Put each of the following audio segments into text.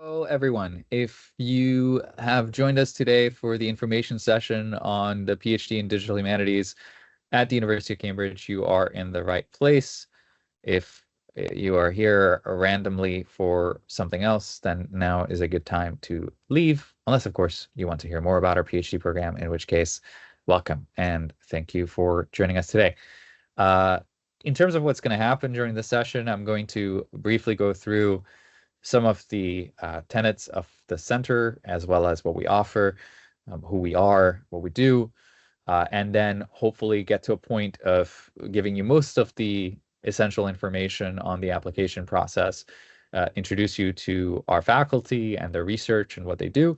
Hello, everyone. If you have joined us today for the information session on the PhD in Digital Humanities at the University of Cambridge, you are in the right place. If you are here randomly for something else, then now is a good time to leave, unless, of course, you want to hear more about our PhD program, in which case, welcome and thank you for joining us today. In terms of what's going to happen during the session, I'm going to briefly go through some of the tenets of the center, as well as what we offer, who we are, what we do, and then hopefully get to a point of giving you most of the essential information on the application process, introduce you to our faculty and their research and what they do,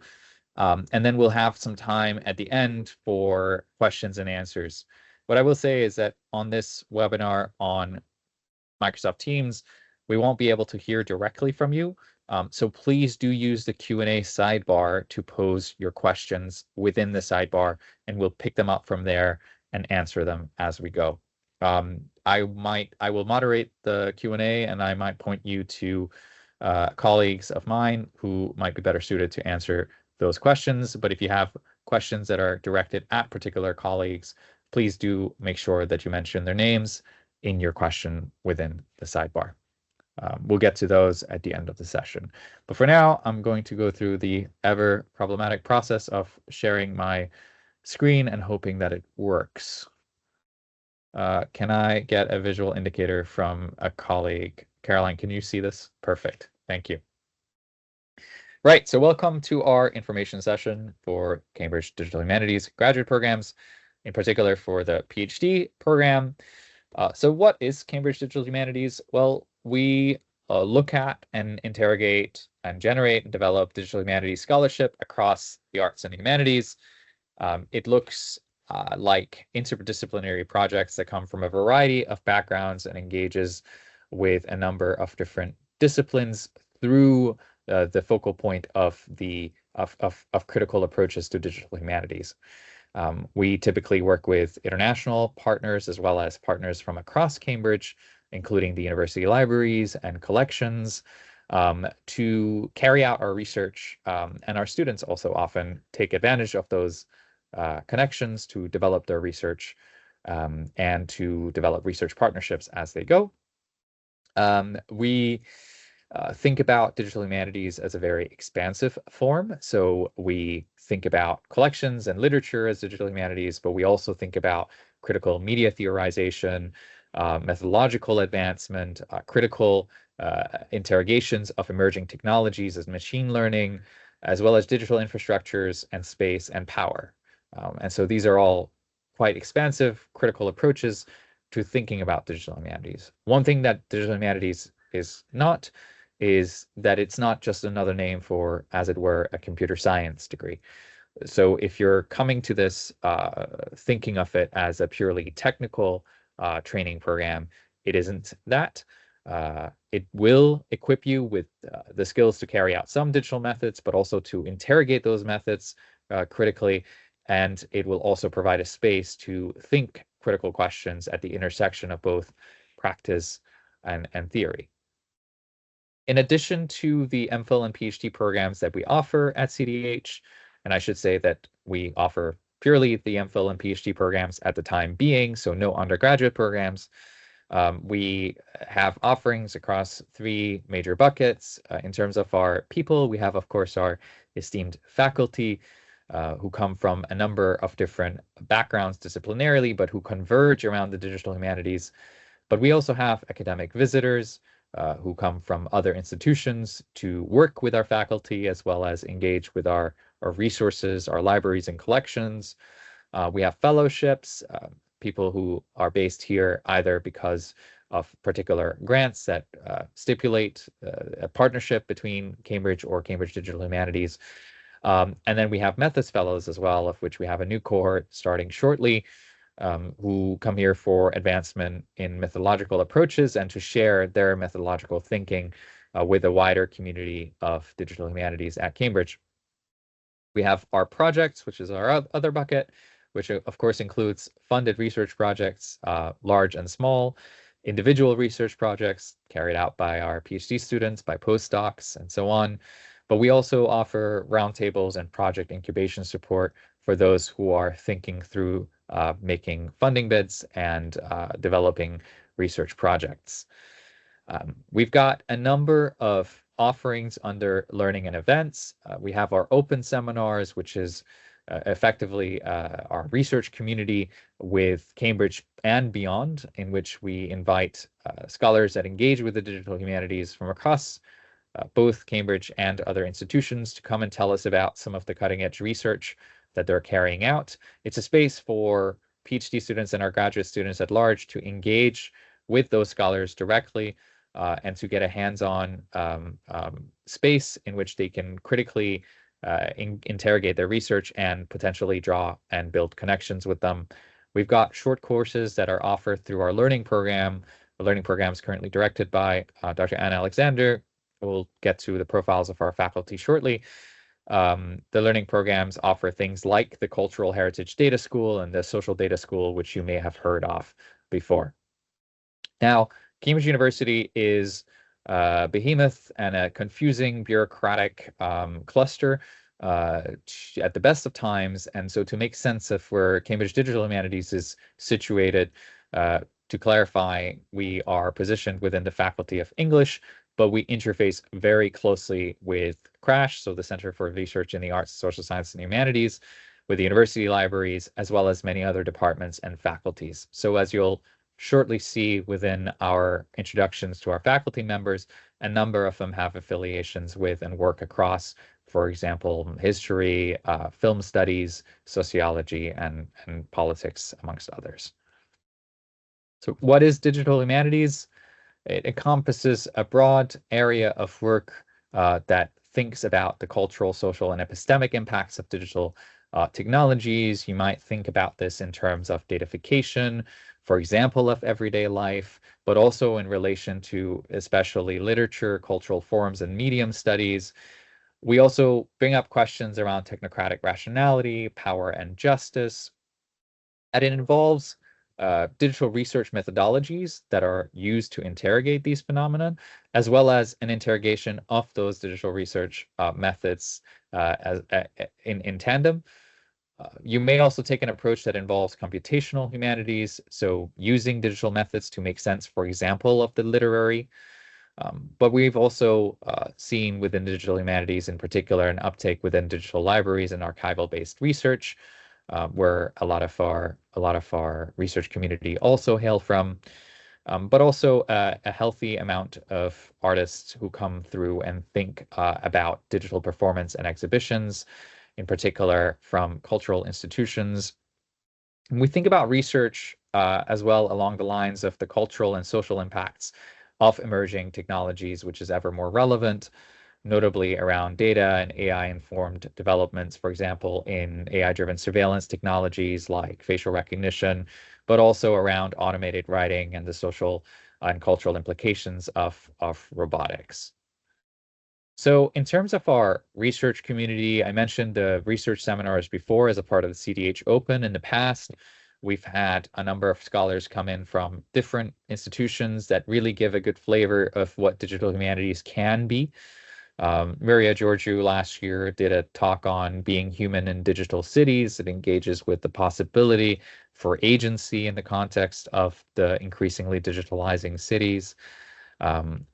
and then we'll have some time at the end for questions and answers. What I will say is that on this webinar on Microsoft Teams, we won't be able to hear directly from you. So please do use the Q&A sidebar to pose your questions within the sidebar, and we'll pick them up from there and answer them as we go. I will moderate the Q&A, and I might point you to colleagues of mine who might be better suited to answer those questions. But if you have questions that are directed at particular colleagues, please do make sure that you mention their names in your question within the sidebar. We'll get to those at the end of the session. But for now, I'm going to go through the ever problematic process of sharing my screen and hoping that it works. Can I get a visual indicator from a colleague? Caroline, can you see this? Perfect. Thank you. Right, so welcome to our information session for Cambridge Digital Humanities graduate programs, in particular for the PhD program. So what is Cambridge Digital Humanities? Well, we look at and interrogate and generate and develop digital humanities scholarship across the arts and humanities. It looks like interdisciplinary projects that come from a variety of backgrounds and engages with a number of different disciplines through the focal point of critical approaches to digital humanities. We typically work with international partners as well as partners from across Cambridge, including the university libraries and collections, to carry out our research. And our students also often take advantage of those connections to develop their research and to develop research partnerships as they go. We think about digital humanities as a very expansive form. So we think about collections and literature as digital humanities, but we also think about critical media theorization, methodological advancement, critical interrogations of emerging technologies as machine learning, as well as digital infrastructures and space and power. And so these are all quite expansive, critical approaches to thinking about digital humanities. One thing that digital humanities is that it's not just another name for, as it were, a computer science degree. So if you're coming to this thinking of it as a purely technical training program, it isn't that. It will equip you with the skills to carry out some digital methods, but also to interrogate those methods critically. And it will also provide a space to think critical questions at the intersection of both practice and theory. In addition to the MPhil and PhD programs that we offer at CDH, and I should say that we offer purely the MPhil and PhD programs at the time being, so no undergraduate programs, we have offerings across three major buckets. In terms of our people, we have, of course, our esteemed faculty who come from a number of different backgrounds disciplinarily, but who converge around the digital humanities. But we also have academic visitors who come from other institutions to work with our faculty, as well as engage with our resources, our libraries and collections. We have fellowships, people who are based here either because of particular grants that stipulate a partnership between Cambridge or Cambridge Digital Humanities. And then we have Methods Fellows as well, of which we have a new cohort starting shortly, who come here for advancement in methodological approaches and to share their methodological thinking with a wider community of digital humanities at Cambridge. We have our projects, which is our other bucket, which of course includes funded research projects, large and small, individual research projects carried out by our PhD students, by postdocs, and so on. But we also offer roundtables and project incubation support for those who are thinking through making funding bids and developing research projects. We've got a number of offerings under learning and events. We have our open seminars, which is effectively our research community with Cambridge and beyond, in which we invite scholars that engage with the digital humanities from across both Cambridge and other institutions to come and tell us about some of the cutting edge research that they're carrying out. It's a space for PhD students and our graduate students at large to engage with those scholars directly and to get a hands-on space in which they can critically interrogate their research and potentially draw and build connections with them. We've got short courses that are offered through our learning program. The learning program is currently directed by Dr. Anna Alexander. We'll get to the profiles of our faculty shortly. The learning programs offer things like the Cultural Heritage Data School and the Social Data School, which you may have heard of before. Now, Cambridge University is a behemoth and a confusing bureaucratic cluster at the best of times. And so to make sense of where Cambridge Digital Humanities is situated, to clarify, we are positioned within the Faculty of English, but we interface very closely with CRASH, so the Center for Research in the Arts, Social Sciences, and Humanities, with the university libraries, as well as many other departments and faculties. So as you'll shortly see within our introductions to our faculty members, a number of them have affiliations with and work across, for example, history, film studies, sociology, and politics, amongst others. So what is digital humanities? It encompasses a broad area of work that thinks about the cultural, social, and epistemic impacts of digital technologies. You might think about this in terms of datafication, for example, of everyday life, but also in relation to especially literature, cultural forms, and medium studies. We also bring up questions around technocratic rationality, power, and justice. And it involves digital research methodologies that are used to interrogate these phenomena, as well as an interrogation of those digital research methods in tandem. You may also take an approach that involves computational humanities, so using digital methods to make sense, for example, of the literary. But we've also seen within digital humanities, in particular, an uptake within digital libraries and archival-based research, where a lot of our research community also hail from, but also a healthy amount of artists who come through and think about digital performance and exhibitions, in particular from cultural institutions. And we think about research as well along the lines of the cultural and social impacts of emerging technologies, which is ever more relevant, notably around data and AI-informed developments, for example, in AI-driven surveillance technologies like facial recognition, but also around automated writing and the social and cultural implications of robotics. So in terms of our research community, I mentioned the research seminars before as a part of the CDH Open. In the past, we've had a number of scholars come in from different institutions that really give a good flavor of what digital humanities can be. Miria Georgiou last year did a talk on being human in digital cities. It engages with the possibility for agency in the context of the increasingly digitalizing cities.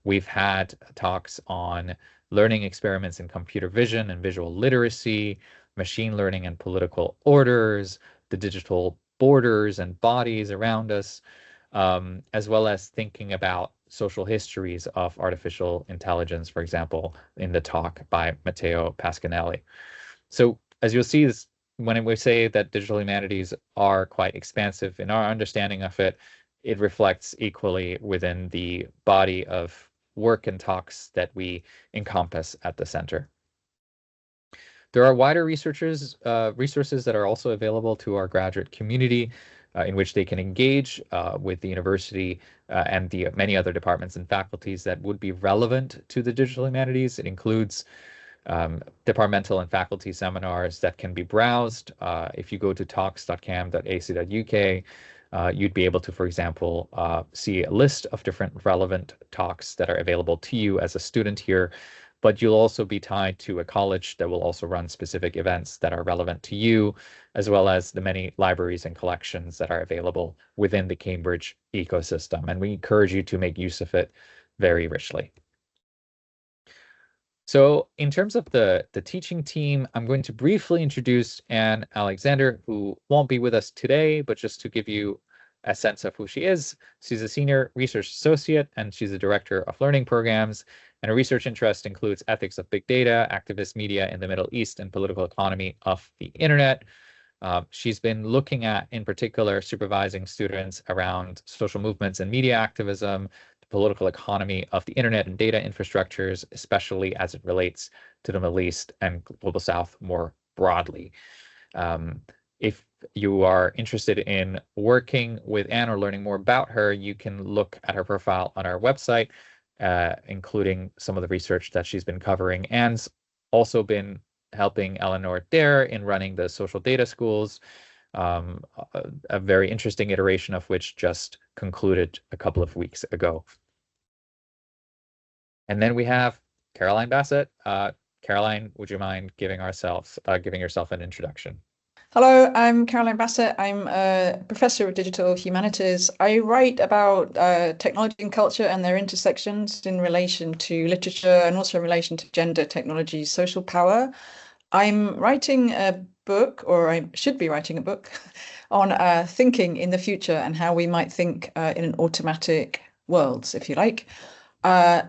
We've had talks on learning experiments in computer vision and visual literacy, machine learning and political orders, the digital borders and bodies around us, as well as thinking about social histories of artificial intelligence, for example, in the talk by Matteo Pasquinelli. So as you'll see, when we say that digital humanities are quite expansive in our understanding of it, it reflects equally within the body of work and talks that we encompass at the center. There are wider resources that are also available to our graduate community in which they can engage with the university and the many other departments and faculties that would be relevant to the digital humanities. It includes departmental and faculty seminars that can be browsed. If you go to talks.cam.ac.uk, you'd be able to, for example, see a list of different relevant talks that are available to you as a student here. but you'll also be tied to a college that will also run specific events that are relevant to you, as well as the many libraries and collections that are available within the Cambridge ecosystem. And we encourage you to make use of it very richly. So in terms of the teaching team, I'm going to briefly introduce Anne Alexander, who won't be with us today, but just to give you a sense of who she is. She's a senior research associate, and she's a director of learning programs. And her research interest includes ethics of big data, activist media in the Middle East, and political economy of the internet. She's been looking at, in particular, supervising students around social movements and media activism, the political economy of the internet and data infrastructures, especially as it relates to the Middle East and Global South more broadly. If you are interested in working with Anne or learning more about her, you can look at her profile on our website, including some of the research that she's been covering. Anne's also been helping Eleanor there in running the social data schools, a very interesting iteration of which just concluded a couple of weeks ago. And then we have Caroline Bassett. Caroline, would you mind giving yourself an introduction? Hello, I'm Caroline Bassett. I'm a professor of Digital Humanities. I write about technology and culture and their intersections in relation to literature and also in relation to gender, technology, social power. I'm writing a book, or I should be writing a book, on thinking in the future and how we might think in an automatic world, if you like.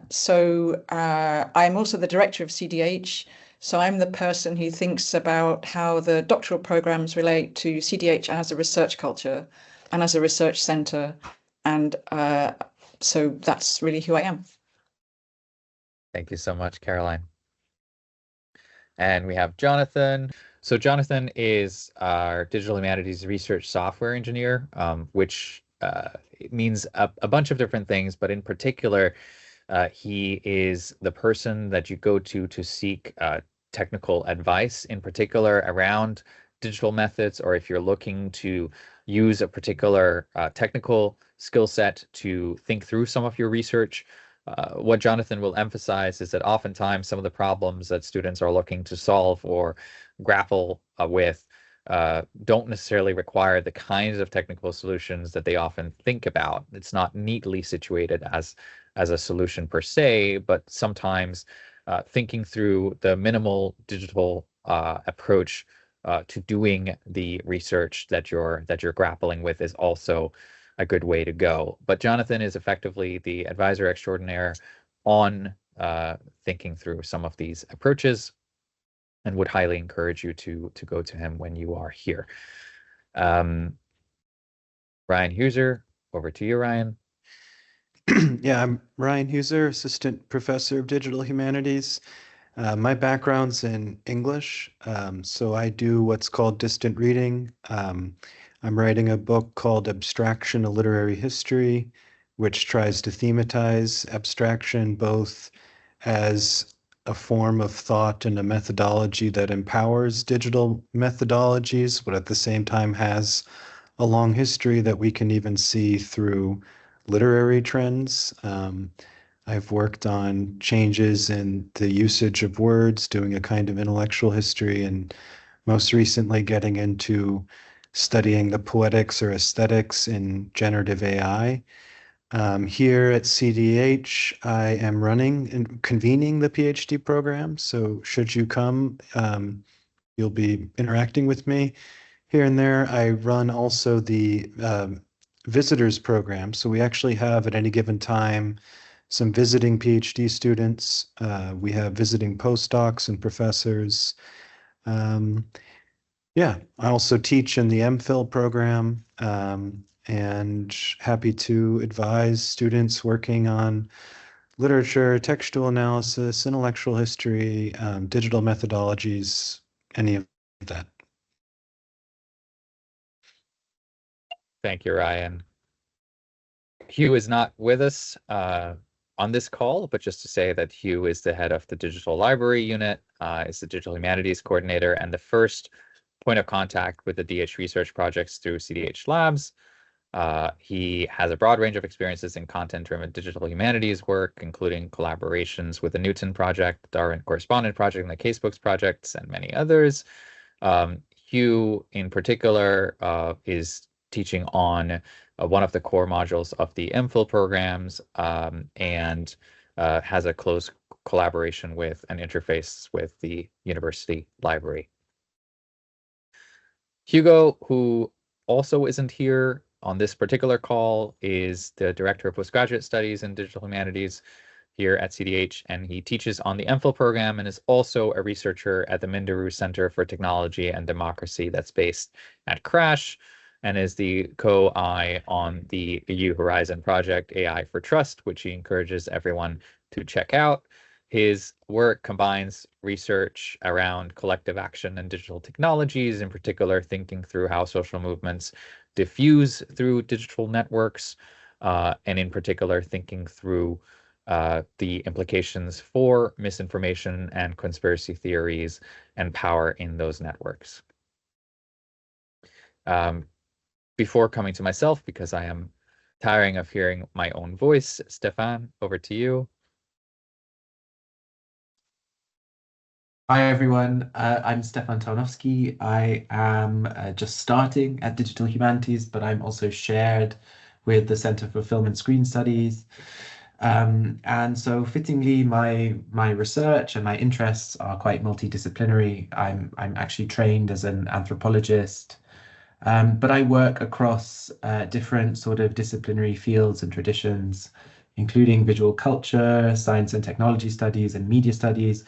So I'm also the director of CDH. So I'm the person who thinks about how the doctoral programs relate to CDH as a research culture and as a research center. And so that's really who I am. Thank you so much, Caroline. And we have Jonathan. So Jonathan is our Digital Humanities research software engineer, which means a bunch of different things, but in particular, he is the person that you go to seek technical advice, in particular around digital methods, or if you're looking to use a particular technical skill set to think through some of your research. What Jonathan will emphasize is that oftentimes some of the problems that students are looking to solve or grapple with don't necessarily require the kinds of technical solutions that they often think about. It's not neatly situated as a solution per se, but sometimes thinking through the minimal digital approach to doing the research that you're grappling with is also a good way to go. But Jonathan is effectively the advisor extraordinaire on thinking through some of these approaches, and would highly encourage you to go to him when you are here. Ryan Heuser, over to you, Ryan. Yeah, I'm Ryan Heuser, Assistant Professor of Digital Humanities. My background's in English, so I do what's called distant reading. I'm writing a book called Abstraction: A Literary History, which tries to thematize abstraction both as a form of thought and a methodology that empowers digital methodologies, but at the same time has a long history that we can even see through literary trends. I've worked on changes in the usage of words, doing a kind of intellectual history, and most recently getting into studying the poetics or aesthetics in generative AI. Here at CDH, I am running and convening the PhD program. So should you come, you'll be interacting with me here and there. I run also the visitors program. So we actually have at any given time some visiting PhD students. We have visiting postdocs and professors. Yeah, I also teach in the MPhil program, and happy to advise students working on literature, textual analysis, intellectual history, digital methodologies, any of that. Thank you, Ryan. Hugh is not with us on this call, but just to say that Hugh is the head of the Digital Library Unit, is the Digital Humanities Coordinator, and the first point of contact with the DH research projects through CDH Labs. He has a broad range of experiences in content-driven digital humanities work, including collaborations with the Newton Project, Darwin Correspondent Project, and the Casebooks Projects, and many others. Hugh, in particular, is teaching on one of the core modules of the MPhil programs, and has a close collaboration with and interface with the university library. Hugo, who also isn't here on this particular call, is the Director of Postgraduate Studies in Digital Humanities here at CDH, and he teaches on the MPhil program and is also a researcher at the Minderoo Center for Technology and Democracy that's based at Crash, and is the co-I on the EU Horizon project, AI for Trust, which he encourages everyone to check out. His work combines research around collective action and digital technologies, in particular thinking through how social movements diffuse through digital networks, and in particular thinking through the implications for misinformation and conspiracy theories and power in those networks. Before coming to myself, because I am tiring of hearing my own voice, Stefan, over to you. Hi everyone, I'm Stefan Tarnowski. I am just starting at Digital Humanities, but I'm also shared with the Center for Film and Screen Studies. And so fittingly, my research and my interests are quite multidisciplinary. I'm actually trained as an anthropologist, but I work across different sort of disciplinary fields and traditions, including visual culture, science and technology studies, and media studies,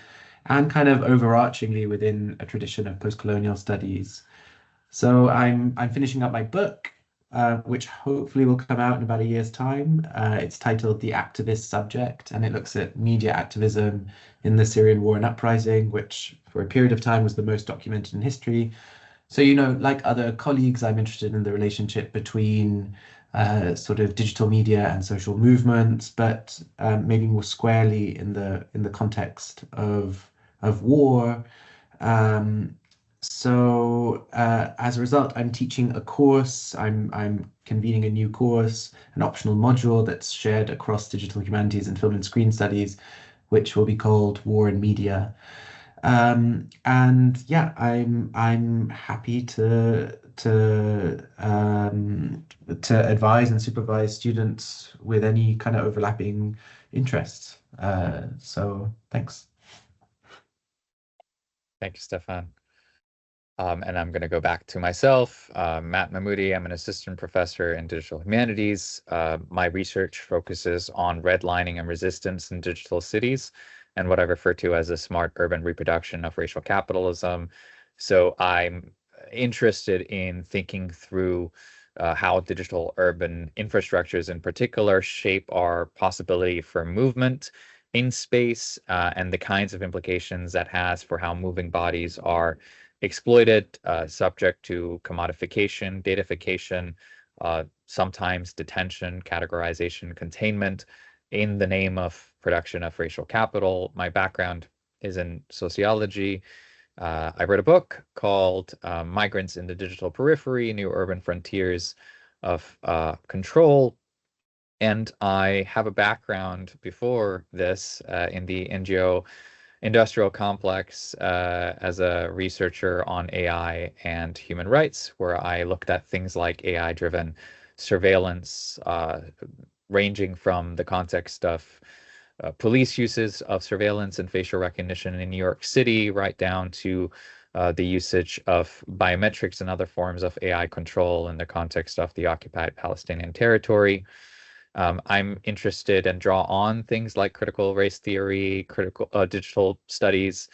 and kind of overarchingly within a tradition of post-colonial studies. So I'm finishing up my book, which hopefully will come out in about a year's time. It's titled The Activist Subject, and it looks at media activism in the Syrian war and uprising, which for a period of time was the most documented in history. So, you know, like other colleagues, I'm interested in the relationship between sort of digital media and social movements, but maybe more squarely in the context of war. So as a result, I'm teaching a course. I'm convening a new course, an optional module that's shared across Digital Humanities and Film and Screen Studies, which will be called War and Media. And yeah, I'm happy to advise and supervise students with any kind of overlapping interests. So thanks. Thank you, Stefan. And I'm going to go back to myself, Matt Mahmoudi. I'm an assistant professor in digital humanities. My research focuses on redlining and resistance in digital cities and what I refer to as a smart urban reproduction of racial capitalism. So I'm interested in thinking through how digital urban infrastructures in particular shape our possibility for movement in space, and the kinds of implications that has for how moving bodies are exploited, subject to commodification, datafication, sometimes detention, categorization, containment in the name of production of racial capital. My background is in sociology. I wrote a book called Migrants in the Digital Periphery, New Urban Frontiers of Control. And I have a background before this in the NGO industrial complex as a researcher on AI and human rights, where I looked at things like AI-driven surveillance, ranging from the context of police uses of surveillance and facial recognition in New York City, right down to the usage of biometrics and other forms of AI control in the context of the occupied Palestinian territory. I'm interested and draw on things like critical race theory, critical digital studies,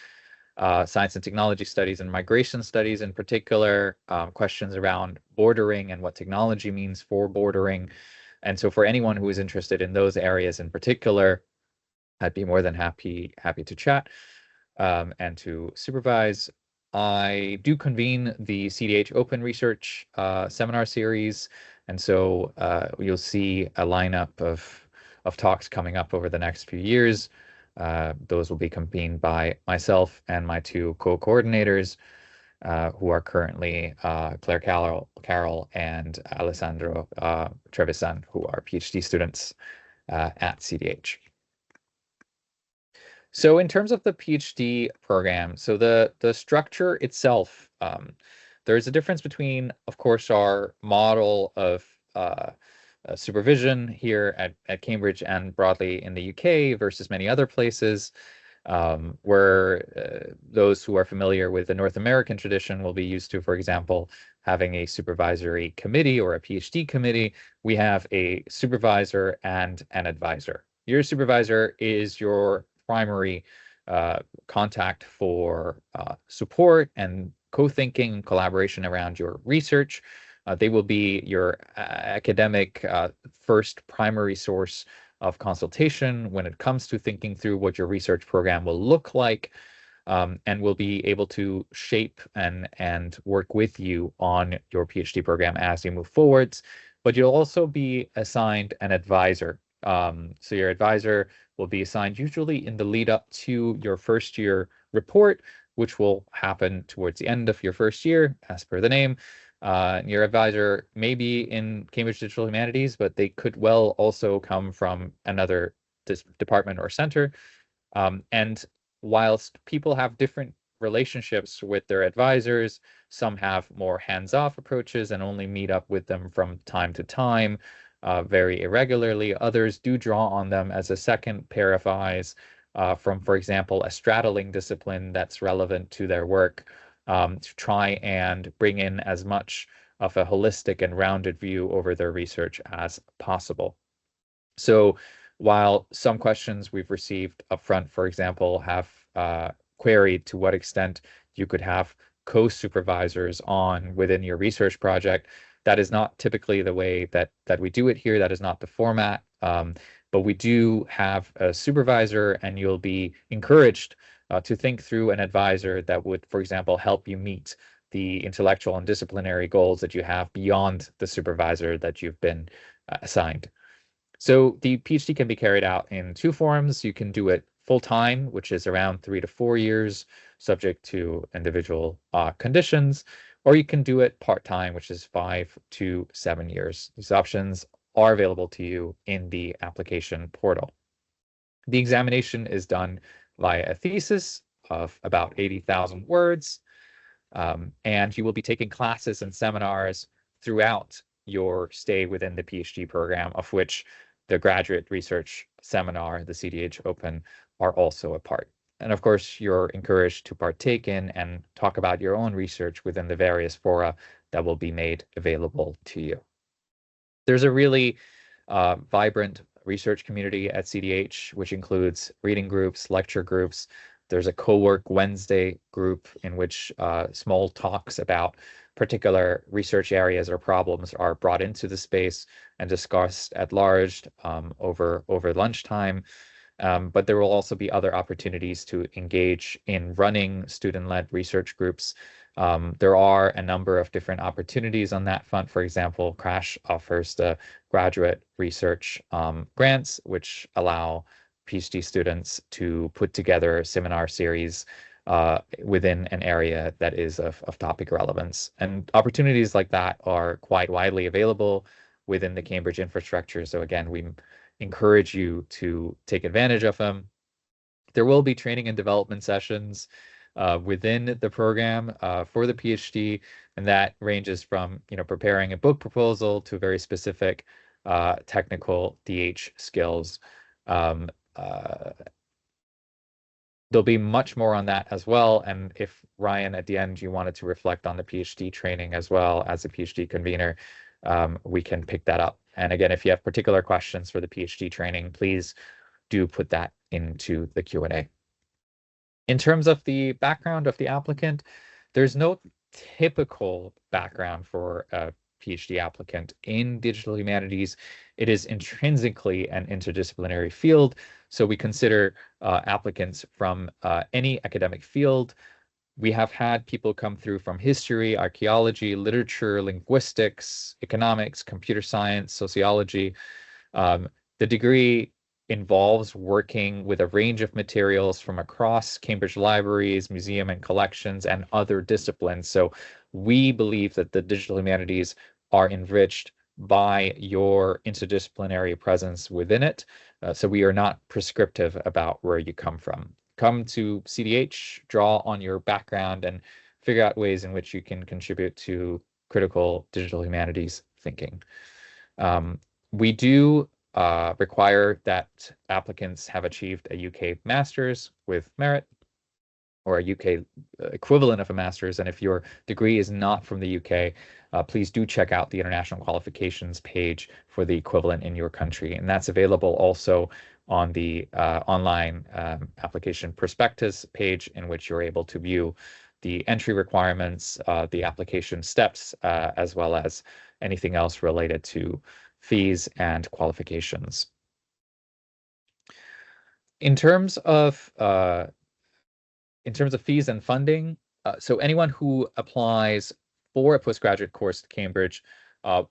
science and technology studies, and migration studies in particular, questions around bordering and what technology means for bordering. And so for anyone who is interested in those areas in particular, I'd be more than happy to chat and to supervise. I do convene the CDH Open Research seminar series, and so you'll see a lineup of talks coming up over the next few years. Those will be convened by myself and my two co-coordinators. who are currently Claire Carroll and Alessandro Trevisan, who are PhD students at CDH. So in terms of the PhD program, so the structure itself, there's a difference between, of course, our model of supervision here at Cambridge and broadly in the UK versus many other places, where those who are familiar with the North American tradition will be used to, for example, having a supervisory committee or a PhD committee. We have a supervisor and an advisor. Your supervisor is your primary contact for support and co-thinking and collaboration around your research. They will be your academic first primary source of consultation when it comes to thinking through what your research program will look like, and will be able to shape and work with you on your PhD program as you move forwards. But you'll also be assigned an advisor. So your advisor will be assigned usually in the lead up to your first year report, which will happen towards the end of your first year, as per the name. Your advisor may be in Cambridge Digital Humanities, but they could well also come from another department or center. And whilst people have different relationships with their advisors, some have more hands-off approaches and only meet up with them from time to time, very irregularly. Others do draw on them as a second pair of eyes from, for example, a straddling discipline that's relevant to their work, to try and bring in as much of a holistic and rounded view over their research as possible. So while some questions we've received upfront, for example, have queried to what extent you could have co-supervisors on within your research project, that is not typically the way that we do it here. That is not the format. But we do have a supervisor, and you'll be encouraged to think through an advisor that would, for example, help you meet the intellectual and disciplinary goals that you have beyond the supervisor that you've been assigned. So the PhD can be carried out in two forms. You can do it full-time, which is around 3 to 4 years, subject to individual conditions, or you can do it part-time, which is 5 to 7 years. These options are available to you in the application portal. The examination is done via a thesis of about 80,000 words, and you will be taking classes and seminars throughout your stay within the PhD program, of which the graduate research seminar, the CDH Open, are also a part. And of course, you're encouraged to partake in and talk about your own research within the various fora that will be made available to you. There's a really vibrant research community at CDH, which includes reading groups, lecture groups. There's a Co-work Wednesday group in which small talks about particular research areas or problems are brought into the space and discussed at large over lunchtime. But there will also be other opportunities to engage in running student-led research groups. There are a number of different opportunities on that front. For example, Crash offers the graduate research grants, which allow PhD students to put together a seminar series within an area that is of topic relevance. And opportunities like that are quite widely available within the Cambridge infrastructure. So again, we encourage you to take advantage of them. There will be training and development sessions within the program for the PhD, and that ranges from preparing a book proposal to very specific technical DH skills. There'll be much more on that as well. And if Ryan, at the end, you wanted to reflect on the PhD training as well as a PhD convener, we can pick that up. And again, if you have particular questions for the PhD training, please do put that into the Q&A. In terms of the background of the applicant, there's no typical background for a PhD applicant in digital humanities. It is intrinsically an interdisciplinary field, so we consider applicants from any academic field. We have had people come through from history, archaeology, literature, linguistics, economics, computer science, sociology. The degree involves working with a range of materials from across Cambridge libraries, museum and collections, and other disciplines. So we believe that the digital humanities are enriched by your interdisciplinary presence within it. So we are not prescriptive about where you come from. Come to CDH, draw on your background, and figure out ways in which you can contribute to critical digital humanities thinking. We do require that applicants have achieved a UK master's with merit, or a UK equivalent of a master's. And if your degree is not from the UK, please do check out the international qualifications page for the equivalent in your country. And that's available also on the online application prospectus page, in which you're able to view the entry requirements, the application steps, as well as anything else related to fees and qualifications. In terms of fees and funding, so anyone who applies for a postgraduate course at Cambridge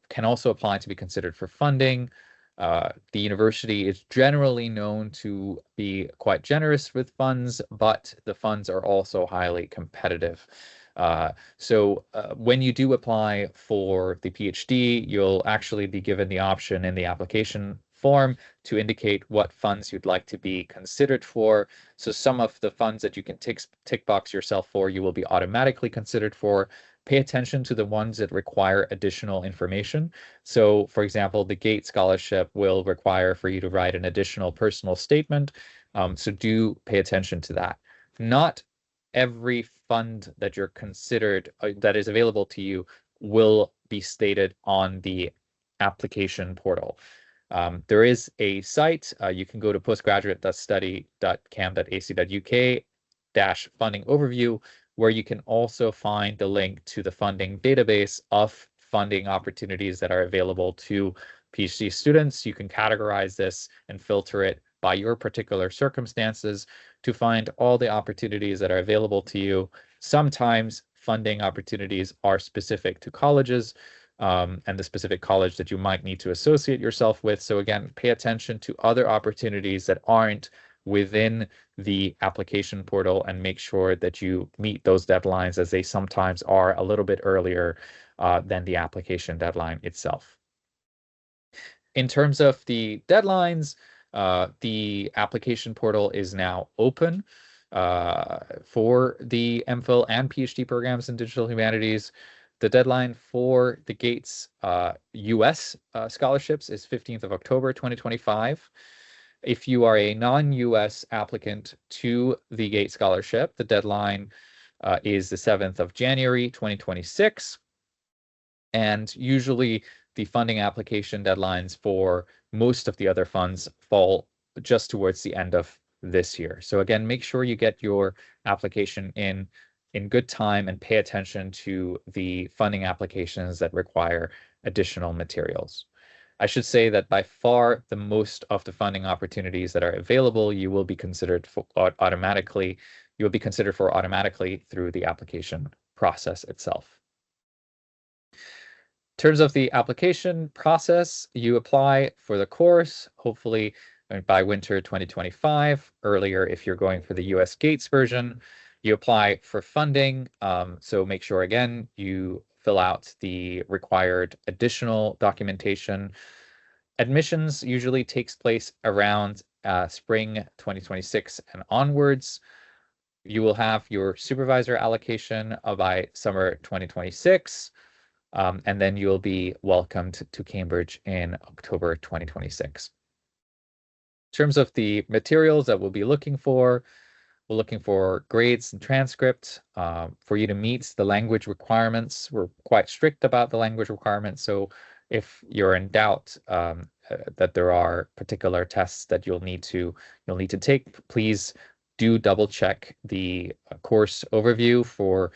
can also apply to be considered for funding. The university is generally known to be quite generous with funds, but the funds are also highly competitive. So when you do apply for the PhD, you'll actually be given the option in the application form to indicate what funds you'd like to be considered for. So some of the funds that you can tick box yourself for, you will be automatically considered for. Pay attention to the ones that require additional information. So, for example, the Gates Scholarship will require for you to write an additional personal statement. So do pay attention to that. Not every fund that you're considered, that is available to you, will be stated on the application portal. There is a site, you can go to postgraduate.study.cam.ac.uk -funding overview, where you can also find the link to the funding database of funding opportunities that are available to PhD students. You can categorize this and filter it by your particular circumstances to find all the opportunities that are available to you. Sometimes funding opportunities are specific to colleges, and the specific college that you might need to associate yourself with. So again, pay attention to other opportunities that aren't within the application portal, and make sure that you meet those deadlines, as they sometimes are a little bit earlier than the application deadline itself. In terms of the deadlines, the application portal is now open for the MPhil and PhD programs in digital humanities. The deadline for the Gates US scholarships is 15th of October 2025. If you are a non-US applicant to the Gates Scholarship, the deadline is the 7th of January 2026. And usually the funding application deadlines for most of the other funds fall just towards the end of this year. So again, make sure you get your application in good time, and pay attention to the funding applications that require additional materials. I should say that by far the most of the funding opportunities that are available, you will be considered for automatically through the application process itself. In terms of the application process, you apply for the course, hopefully by winter 2025, earlier if you're going for the US Gates version. You apply for funding, so make sure, again, you fill out the required additional documentation. Admissions usually takes place around spring 2026 and onwards. You will have your supervisor allocation by summer 2026, and then you'll be welcomed to Cambridge in October 2026. In terms of the materials that we'll be looking for, we're looking for grades and transcript for you to meet the language requirements. We're quite strict about the language requirements, so if you're in doubt that there are particular tests that you'll need to take, please do double check the course overview for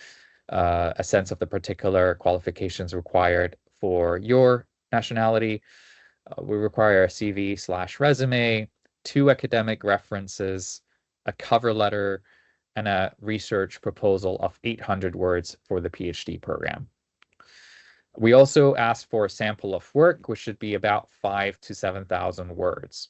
a sense of the particular qualifications required for your nationality. We require a CV/resume, 2 academic references, a cover letter, and a research proposal of 800 words for the PhD program. We also ask for a sample of work, which should be about 5,000 to 7,000 words.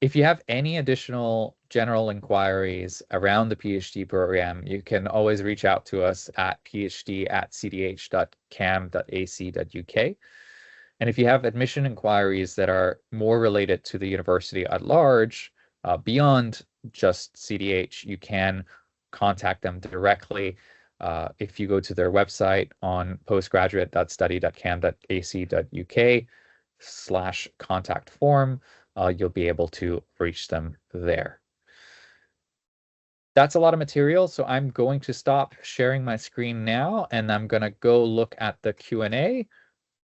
If you have any additional general inquiries around the PhD program, you can always reach out to us at phd@cdh.cam.ac.uk. And if you have admission inquiries that are more related to the university at large, beyond just CDH, you can contact them directly. If you go to their website on postgraduate.study.cam.ac.uk/contact form, you'll be able to reach them there. That's a lot of material, so I'm going to stop sharing my screen now, and I'm going to go look at the Q&A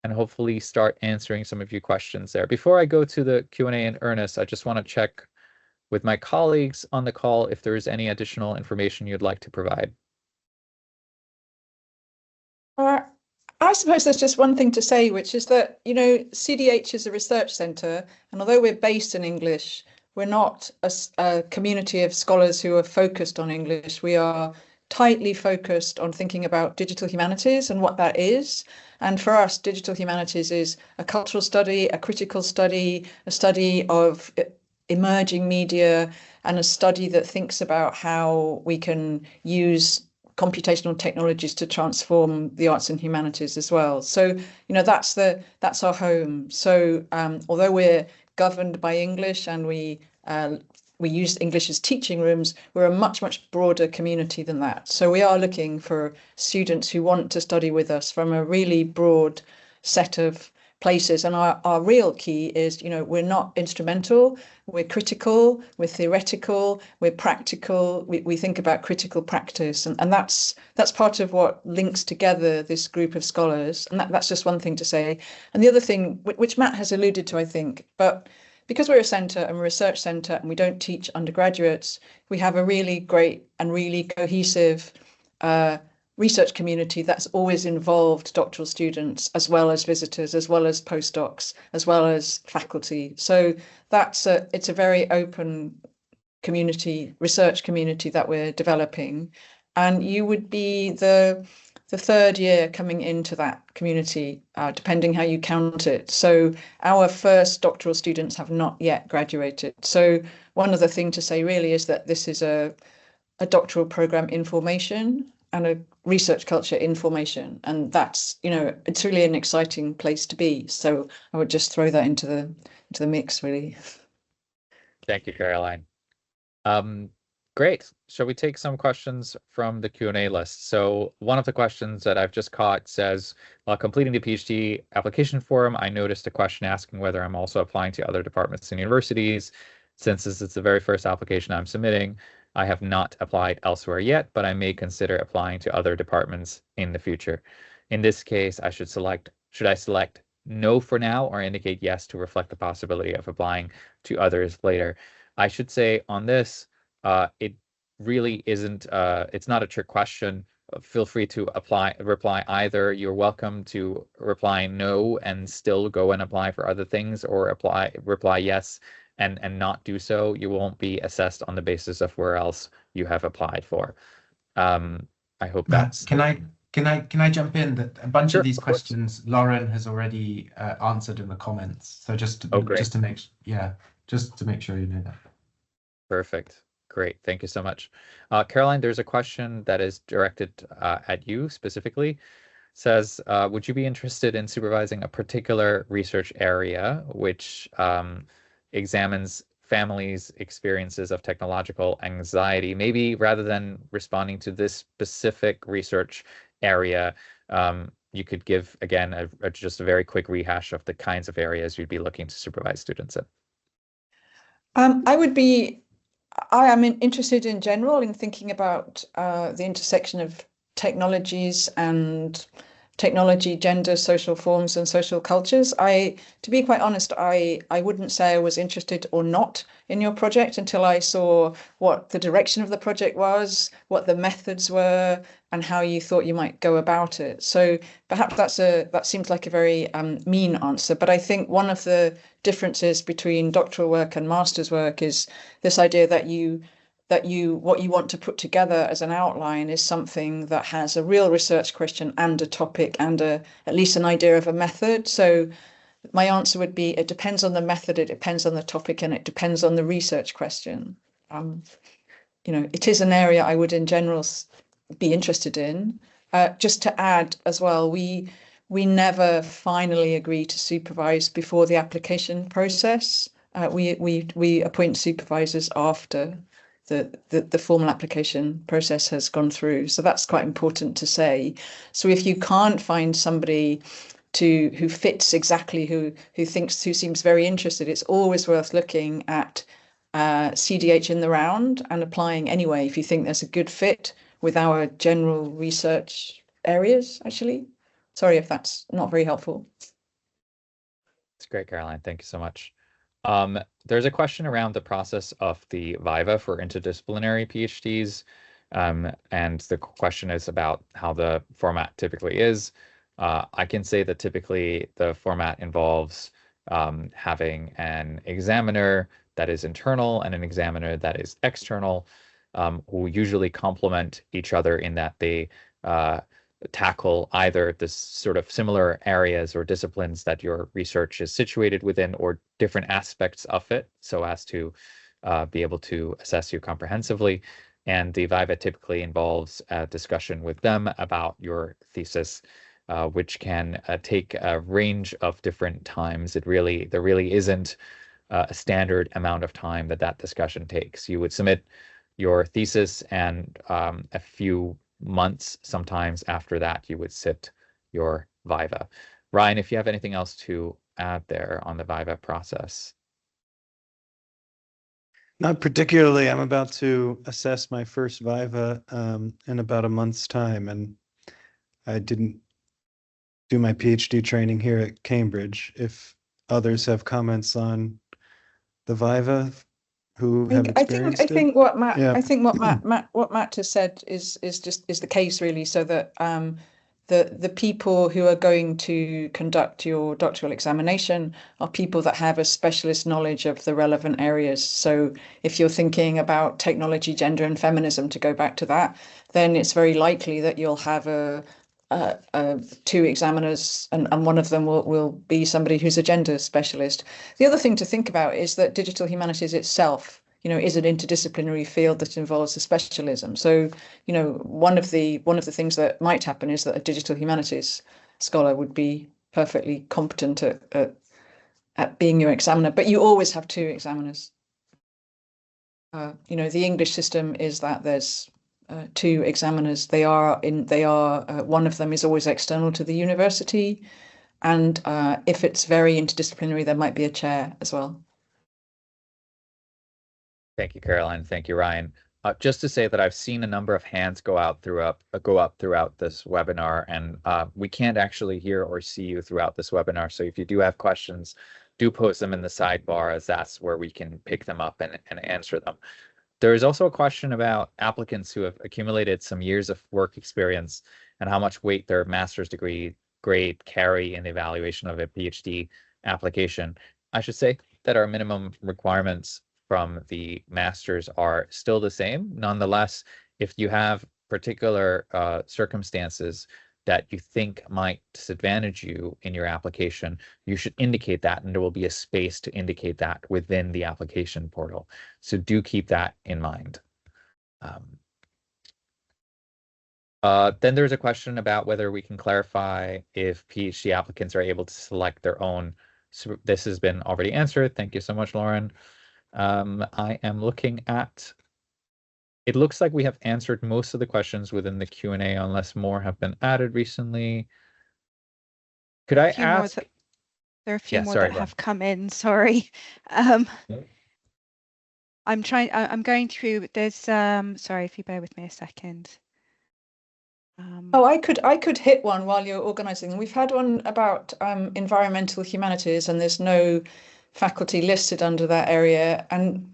and hopefully start answering some of your questions there. Before I go to the Q&A in earnest, I just want to check with my colleagues on the call if there's any additional information you'd like to provide. I suppose there's just one thing to say, which is that, you know, CDH is a research centre, and although we're based in English, we're not a community of scholars who are focused on English. We are tightly focused on thinking about digital humanities and what that is. And for us, digital humanities is a cultural study, a critical study, a study of emerging media, and a study that thinks about how we can use computational technologies to transform the arts and humanities as well. So, you know, that's our home. So although we're governed by English and we use English as teaching rooms, we're a much, much broader community than that. So we are looking for students who want to study with us from a really broad set of places. And our real key is, you know, we're not instrumental, we're critical, we're theoretical, we're practical, we think about critical practice. And that's part of what links together this group of scholars. And that's just one thing to say. And the other thing, which Matt has alluded to, I think, but because we're a centre and we're a research centre and we don't teach undergraduates, we have a really great and really cohesive research community that's always involved doctoral students as well as visitors, as well as postdocs, as well as faculty. So it's a very open community, research community that we're developing. And you would be the third year coming into that community, depending how you count it. So our first doctoral students have not yet graduated. So one other thing to say really is that this is a doctoral program in formation and a research culture in formation. And that's, you know, it's really an exciting place to be. So I would just throw that into the mix, really. Thank you, Caroline. Great. Shall we take some questions from the Q&A list? So one of the questions that I've just caught says, while completing the PhD application form, I noticed a question asking whether I'm also applying to other departments and universities. Since this is the very first application I'm submitting, I have not applied elsewhere yet, but I may consider applying to other departments in the future. In this case, should I select no for now or indicate yes to reflect the possibility of applying to others later? I should say on this, it really isn't, it's not a trick question. Feel free to reply either. You're welcome to reply no and still go and apply for other things, or reply yes and not do so. You won't be assessed on the basis of where else you have applied for. I hope that's... Can I jump in? That a bunch of these questions Lauren has already answered in the comments. So just to make sure you know that. Perfect. Great. Thank you so much. Caroline, there's a question that is directed at you specifically. Says, would you be interested in supervising a particular research area which examines families' experiences of technological anxiety? Maybe rather than responding to this specific research area, you could give, again, just a very quick rehash of the kinds of areas you'd be looking to supervise students in. I am interested in general in thinking about the intersection of technologies and technology, gender, social forms, and social cultures. To be quite honest, I wouldn't say I was interested or not in your project until I saw what the direction of the project was, what the methods were, and how you thought you might go about it. So perhaps that seems like a very mean answer, but I think one of the differences between doctoral work and master's work is this idea that what you want to put together as an outline is something that has a real research question and a topic and at least an idea of a method. So my answer would be, it depends on the method, it depends on the topic, and it depends on the research question. It is an area I would in general be interested in. Just to add as well, we never finally agree to supervise before the application process. We appoint supervisors after the formal application process has gone through. So that's quite important to say. So if you can't find somebody who fits exactly, who seems very interested, it's always worth looking at CDH in the round and applying anyway if you think there's a good fit with our general research areas, actually. Sorry if that's not very helpful. It's great, Caroline. Thank you so much. There's a question around the process of the Viva for interdisciplinary PhDs. And the question is about how the format typically is. I can say that typically the format involves having an examiner that is internal and an examiner that is external, who usually complement each other in that they tackle either the sort of similar areas or disciplines that your research is situated within, or different aspects of it, so as to be able to assess you comprehensively. And the Viva typically involves a discussion with them about your thesis, which can take a range of different times. There really isn't a standard amount of time that discussion takes. You would submit your thesis, and a few months sometimes after that, you would sit your Viva. Ryan, if you have anything else to add there on the Viva process. Not particularly. I'm about to assess my first Viva in about a month's time, and I didn't do my PhD training here at Cambridge. If others have comments on the Viva who have experienced I think what Matt Yeah. I think what Matt has said is the case, really, so that the people who are going to conduct your doctoral examination are people that have a specialist knowledge of the relevant areas. So if you're thinking about technology, gender, and feminism, to go back to that, then it's very likely that you'll have two examiners, and one of them will be somebody who's a gender specialist. The other thing to think about is that digital humanities itself, is an interdisciplinary field that involves a specialism. So, one of the things that might happen is that a digital humanities scholar would be perfectly competent at being your examiner, but you always have two examiners. The English system is that there's two examiners. One of them is always external to the university, and if it's very interdisciplinary, there might be a chair as well. Thank you, Caroline. Thank you, Ryan. Just to say that I've seen a number of hands go up throughout this webinar, and we can't actually hear or see you throughout this webinar. So if you do have questions, do post them in the sidebar, as that's where we can pick them up and answer them. There is also a question about applicants who have accumulated some years of work experience and how much weight their master's degree grade carry in the evaluation of a PhD application. I should say that our minimum requirements from the masters are still the same. Nonetheless, if you have particular circumstances that you think might disadvantage you in your application, you should indicate that, and there will be a space to indicate that within the application portal. So do keep that in mind. Then there's a question about whether we can clarify if PhD applicants are able to select their own. So this has been already answered. Thank you so much, Lauren. I am looking at, it looks like we have answered most of the questions within the Q&A, unless more have been added recently. Could I ask? There are a few more that have come in, sorry. I'm going through, there's, sorry, if you bear with me a second. I could hit one while you're organizing. We've had one about environmental humanities, and there's no faculty listed under that area. And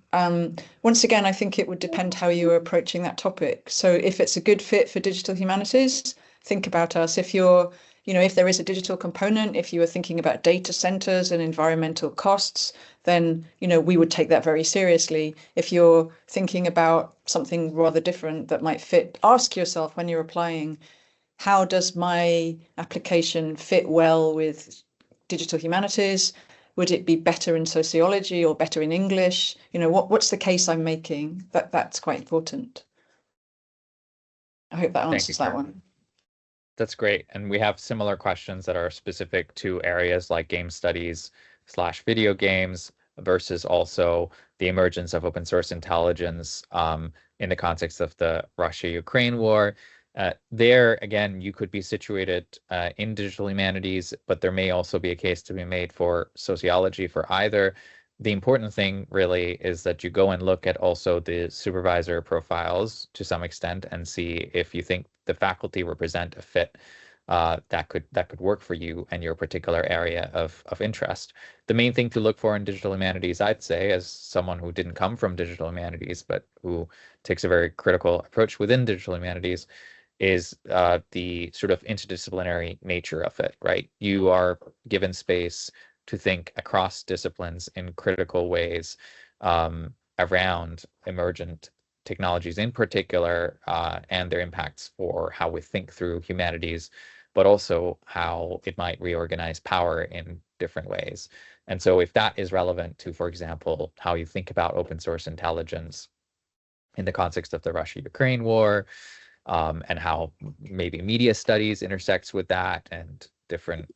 once again, I think it would depend how you are approaching that topic. So if it's a good fit for digital humanities, think about us. If you're, if there is a digital component, if you are thinking about data centers and environmental costs, then, we would take that very seriously. If you're thinking about something rather different that might fit, ask yourself when you're applying, how does my application fit well with digital humanities? Would it be better in sociology or better in English? You know, what's the case I'm making? That's quite important. I hope that answers that one. That's great. And we have similar questions that are specific to areas like game studies / video games versus also the emergence of open source intelligence in the context of the Russia-Ukraine war. There, again, you could be situated in digital humanities, but there may also be a case to be made for sociology for either. The important thing really is that you go and look at also the supervisor profiles to some extent and see if you think the faculty represent a fit that could work for you and your particular area of interest. The main thing to look for in digital humanities, I'd say, as someone who didn't come from digital humanities, but who takes a very critical approach within digital humanities, is the sort of interdisciplinary nature of it, right? You are given space to think across disciplines in critical ways around emergent technologies in particular and their impacts for how we think through humanities, but also how it might reorganize power in different ways. And so if that is relevant to, for example, how you think about open source intelligence in the context of the Russia-Ukraine war, and how maybe media studies intersects with that and different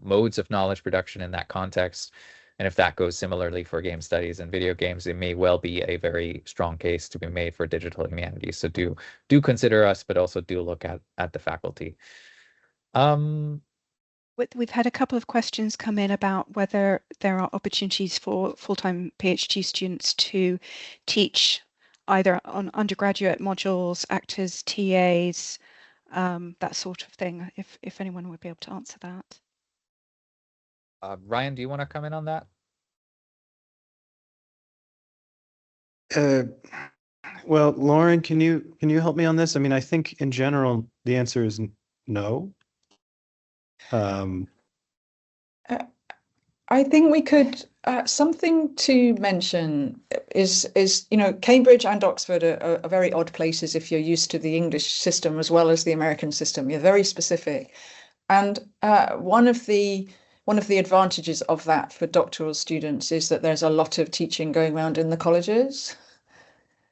modes of knowledge production in that context. And if that goes similarly for game studies and video games, it may well be a very strong case to be made for digital humanities. So do consider us, but also do look at the faculty. We've had a couple of questions come in about whether there are opportunities for full-time PhD students to teach either on undergraduate modules, act as TAs, that sort of thing, if anyone would be able to answer that. Ryan, do you want to come in on that? Well, Lauren, can you help me on this? I mean, I think in general the answer is no. I think we could something to mention is you know, Cambridge and Oxford are very odd places if you're used to the English system as well as the American system. You're very specific, and one of the advantages of that for doctoral students is that there's a lot of teaching going around in the colleges,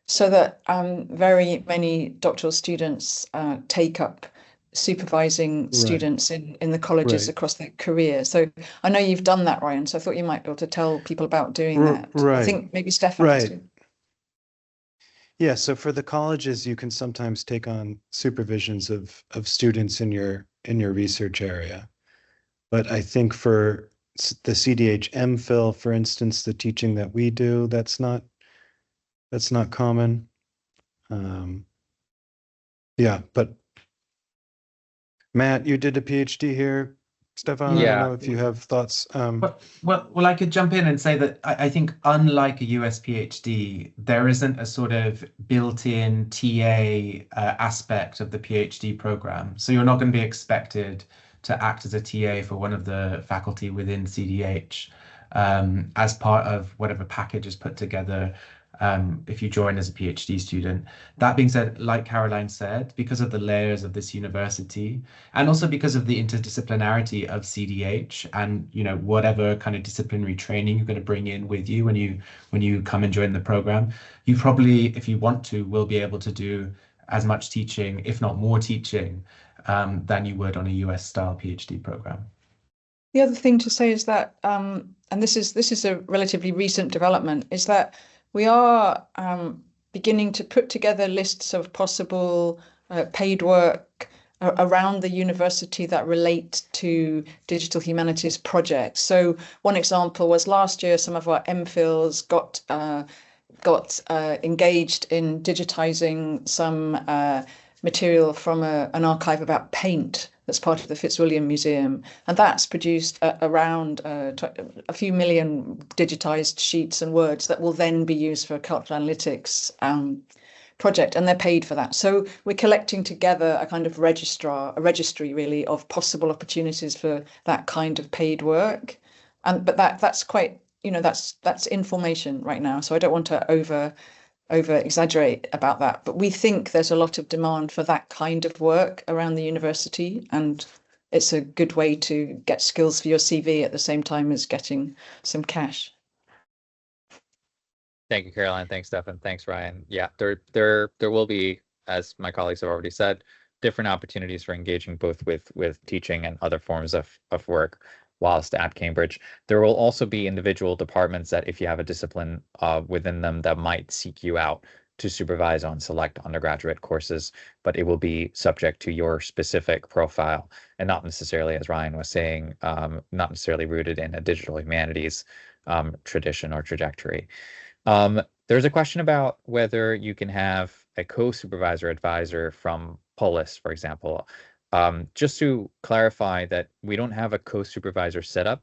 so that very many doctoral students take up supervising students in the colleges across their career. So I know you've done that, Ryan, so I thought you might be able to tell people about doing that. I think maybe Stefan has to. Yeah, so for the colleges, you can sometimes take on supervisions of students in your research area. But I think for the CDH MPhil, for instance, the teaching that we do, that's not common. Yeah, but Matt, you did a PhD here. Stefan, I don't know if you have thoughts. Well, I could jump in and say that I think unlike a US PhD, there isn't a sort of built-in TA aspect of the PhD program. So you're not going to be expected to act as a TA for one of the faculty within CDH as part of whatever package is put together if you join as a PhD student. That being said, like Caroline said, because of the layers of this university, and also because of the interdisciplinarity of CDH, and whatever kind of disciplinary training you're going to bring in with you when you come and join the program, you probably, if you want to, will be able to do as much teaching, if not more teaching, than you would on a US style PhD program. The other thing to say is that, and this is a relatively recent development, is that we are beginning to put together lists of possible paid work around the university that relate to digital humanities projects. So one example was last year, some of our MPhils got engaged in digitizing some material from an archive about paint that's part of the Fitzwilliam Museum. And that's produced around a few million digitized sheets and words that will then be used for a cultural analytics project, and they're paid for that. So we're collecting together a kind of registry really of possible opportunities for that kind of paid work. But that's quite, that's information right now. So I don't want to over exaggerate about that, but we think there's a lot of demand for that kind of work around the university, and it's a good way to get skills for your CV at the same time as getting some cash. Thank you, Caroline. Thanks, Stefan. Thanks, Ryan. Yeah, there will be, as my colleagues have already said, different opportunities for engaging both with teaching and other forms of work whilst at Cambridge. There will also be individual departments that, if you have a discipline within them, that might seek you out to supervise on select undergraduate courses, but it will be subject to your specific profile and not necessarily, as Ryan was saying, not necessarily rooted in a digital humanities tradition or trajectory. There's a question about whether you can have a co-supervisor advisor from Polis, for example. Just to clarify that we don't have a co-supervisor setup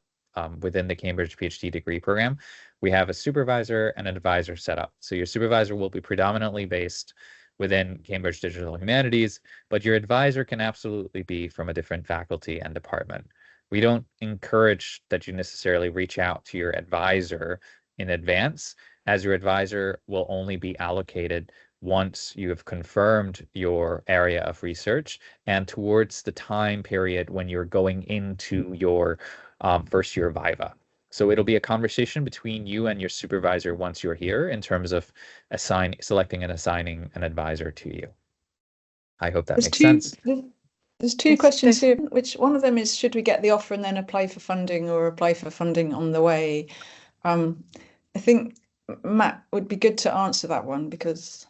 within the Cambridge PhD degree program. We have a supervisor and an advisor setup. So your supervisor will be predominantly based within Cambridge Digital Humanities, but your advisor can absolutely be from a different faculty and department. We don't encourage that you necessarily reach out to your advisor in advance, as your advisor will only be allocated once you have confirmed your area of research and towards the time period when you're going into your first year Viva. So it'll be a conversation between you and your supervisor once you're here in terms of selecting and assigning an advisor to you. I hope that makes sense. There's two questions here, which one of them is, should we get the offer and then apply for funding, or apply for funding on the way? I think Matt would be good to answer that one, because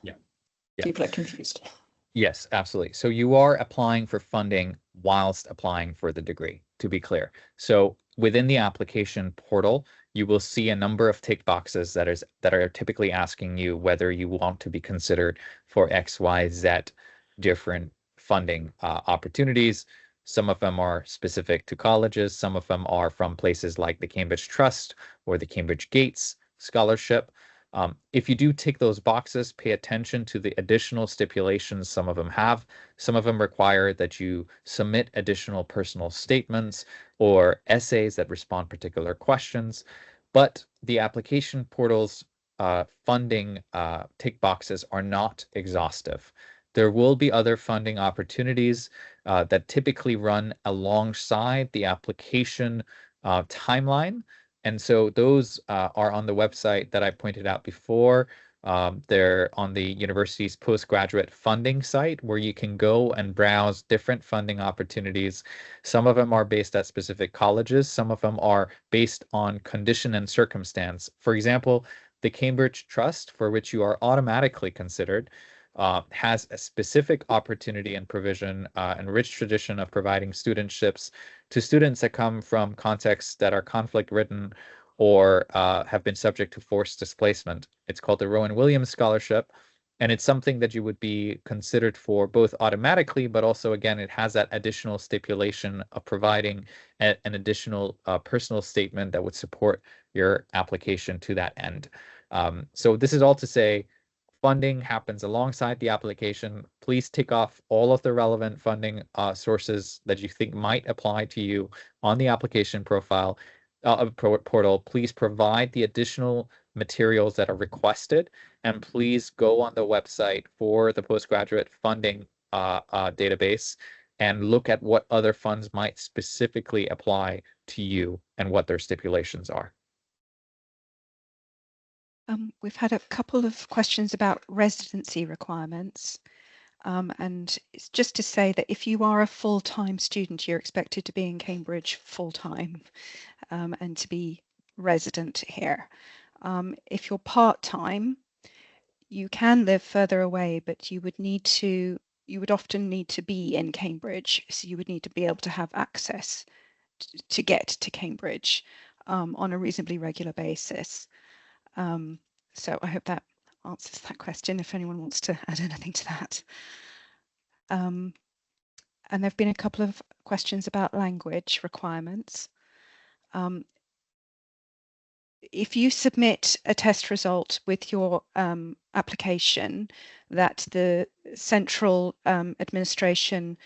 people are confused. Yes, absolutely. So you are applying for funding whilst applying for the degree, to be clear. So within the application portal, you will see a number of tick boxes that are typically asking you whether you want to be considered for X, Y, Z different funding opportunities. Some of them are specific to colleges. Some of them are from places like the Cambridge Trust or the Cambridge Gates Scholarship. If you do tick those boxes, pay attention to the additional stipulations some of them have. Some of them require that you submit additional personal statements or essays that respond to particular questions. But the application portal's funding tick boxes are not exhaustive. There will be other funding opportunities that typically run alongside the application timeline. And so those are on the website that I pointed out before. They're on the university's postgraduate funding site, where you can go and browse different funding opportunities. Some of them are based at specific colleges. Some of them are based on condition and circumstance. For example, the Cambridge Trust, for which you are automatically considered, has a specific opportunity and provision and rich tradition of providing studentships to students that come from contexts that are conflict-ridden or have been subject to forced displacement. It's called the Rowan Williams Scholarship, and it's something that you would be considered for both automatically, but also, again, it has that additional stipulation of providing an additional personal statement that would support your application to that end. So this is all to say, funding happens alongside the application. Please tick off all of the relevant funding sources that you think might apply to you on the application profile portal. Please provide the additional materials that are requested, and please go on the website for the postgraduate funding database and look at what other funds might specifically apply to you and what their stipulations are. We've had a couple of questions about residency requirements. And it's just to say that if you are a full-time student, you're expected to be in Cambridge full-time and to be resident here. If you're part-time, you can live further away, but you would often need to be in Cambridge. So you would need to be able to have access to get to Cambridge on a reasonably regular basis. So I hope that answers that question, if anyone wants to add anything to that. And there have been a couple of questions about language requirements. If you submit a test result with your application that the central administration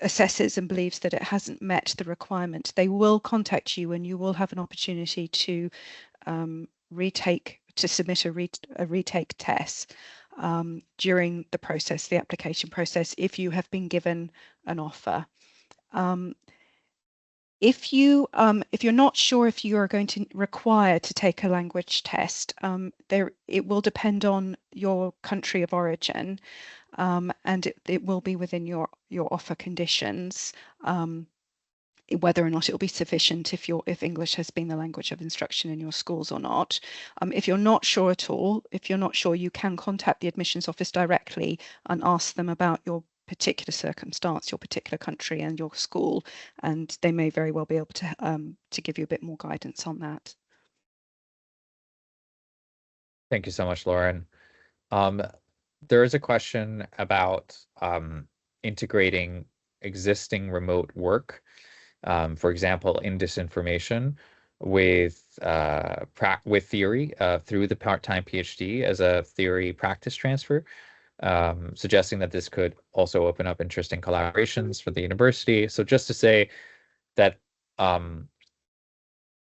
assesses and believes that it hasn't met the requirement, they will contact you and you will have an opportunity to submit a retake test during the process, the application process, if you have been given an offer. If you're not sure if you are going to require to take a language test, it will depend on your country of origin, and it will be within your offer conditions. Whether or not it will be sufficient if English has been the language of instruction in your schools or not. If you're not sure at all, if you're not sure, you can contact the admissions office directly and ask them about your particular circumstance, your particular country and your school, and they may very well be able to give you a bit more guidance on that. Thank you so much, Lauren. There is a question about integrating existing remote work, for example, in disinformation with theory through the part-time PhD as a theory practice transfer, suggesting that this could also open up interesting collaborations for the university. So just to say that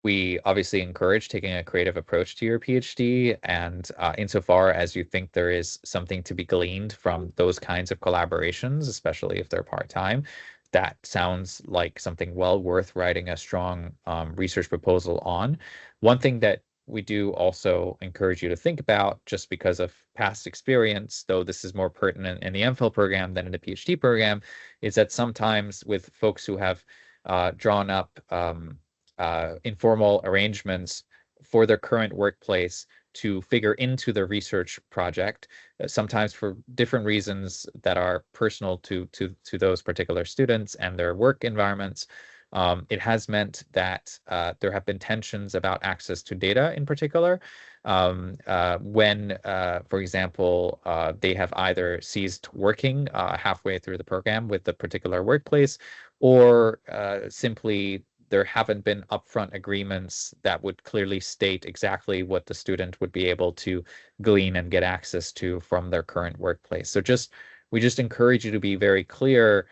we obviously encourage taking a creative approach to your PhD, and insofar as you think there is something to be gleaned from those kinds of collaborations, especially if they're part-time, that sounds like something well worth writing a strong research proposal on. One thing that we do also encourage you to think about, just because of past experience, though this is more pertinent in the MPhil program than in the PhD program, is that sometimes with folks who have drawn up informal arrangements for their current workplace to figure into the research project, sometimes for different reasons that are personal to those particular students and their work environments. It has meant that there have been tensions about access to data in particular, when, for example, they have either ceased working halfway through the program with the particular workplace, or simply there haven't been upfront agreements that would clearly state exactly what the student would be able to glean and get access to from their current workplace. So we just encourage you to be very clear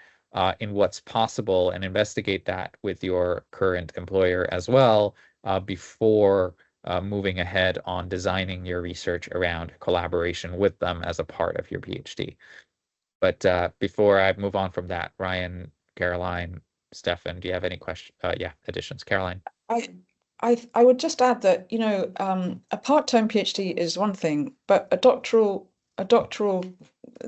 in what's possible and investigate that with your current employer as well before moving ahead on designing your research around collaboration with them as a part of your PhD. But before I move on from that, Ryan, Caroline, Stefan, do you have any additions? Caroline? I would just add that, a part-time PhD is one thing, but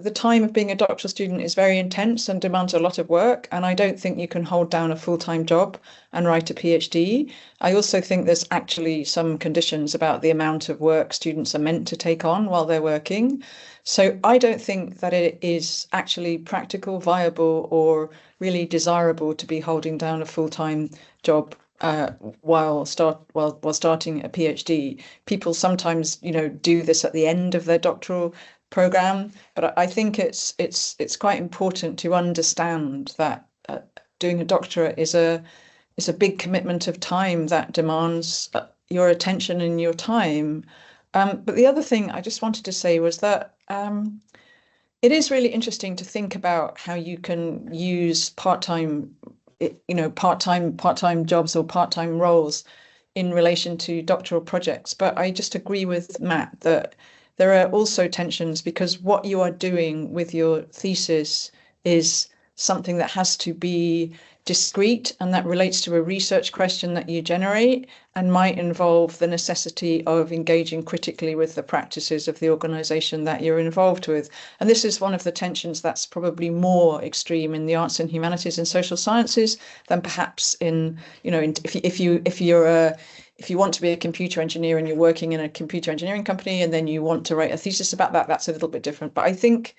the time of being a doctoral student is very intense and demands a lot of work. And I don't think you can hold down a full-time job and write a PhD. I also think there's actually some conditions about the amount of work students are meant to take on while they're working. So I don't think that it is actually practical, viable, or really desirable to be holding down a full-time job while starting a PhD. People sometimes, do this at the end of their doctoral program, but I think it's quite important to understand that doing a doctorate is a big commitment of time that demands your attention and your time. But the other thing I just wanted to say was that it is really interesting to think about how you can use part-time jobs or part-time roles in relation to doctoral projects. But I just agree with Matt that there are also tensions, because what you are doing with your thesis is something that has to be discrete, and that relates to a research question that you generate and might involve the necessity of engaging critically with the practices of the organization that you're involved with. And this is one of the tensions that's probably more extreme in the arts and humanities and social sciences than perhaps in, if you want to be a computer engineer and you're working in a computer engineering company and then you want to write a thesis about that, that's a little bit different. But I think,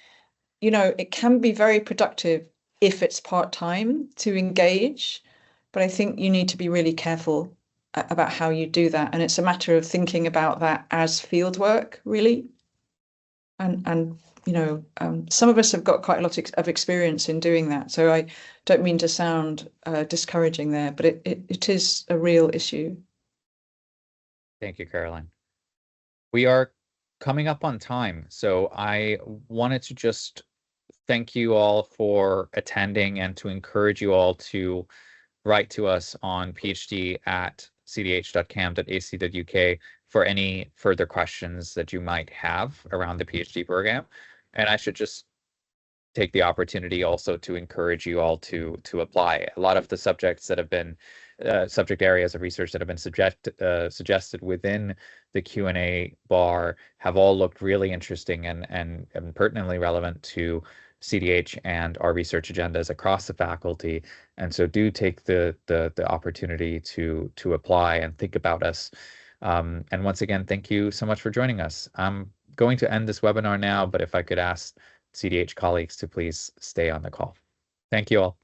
it can be very productive if it's part-time to engage, but I think you need to be really careful about how you do that. And it's a matter of thinking about that as field work, really. And some of us have got quite a lot of experience in doing that. So I don't mean to sound discouraging there, but it is a real issue. Thank you, Caroline. We are coming up on time, so I wanted to just thank you all for attending and to encourage you all to write to us on phd@cdh.cam.ac.uk for any further questions that you might have around the PhD program. And I should just take the opportunity also to encourage you all to apply. A lot of the subjects that have been subject areas of research that have been suggested within the Q&A bar have all looked really interesting and pertinently relevant to CDH and our research agendas across the faculty. And so do take the opportunity to apply and think about us. And once again, thank you so much for joining us. I'm going to end this webinar now, but if I could ask CDH colleagues to please stay on the call. Thank you all.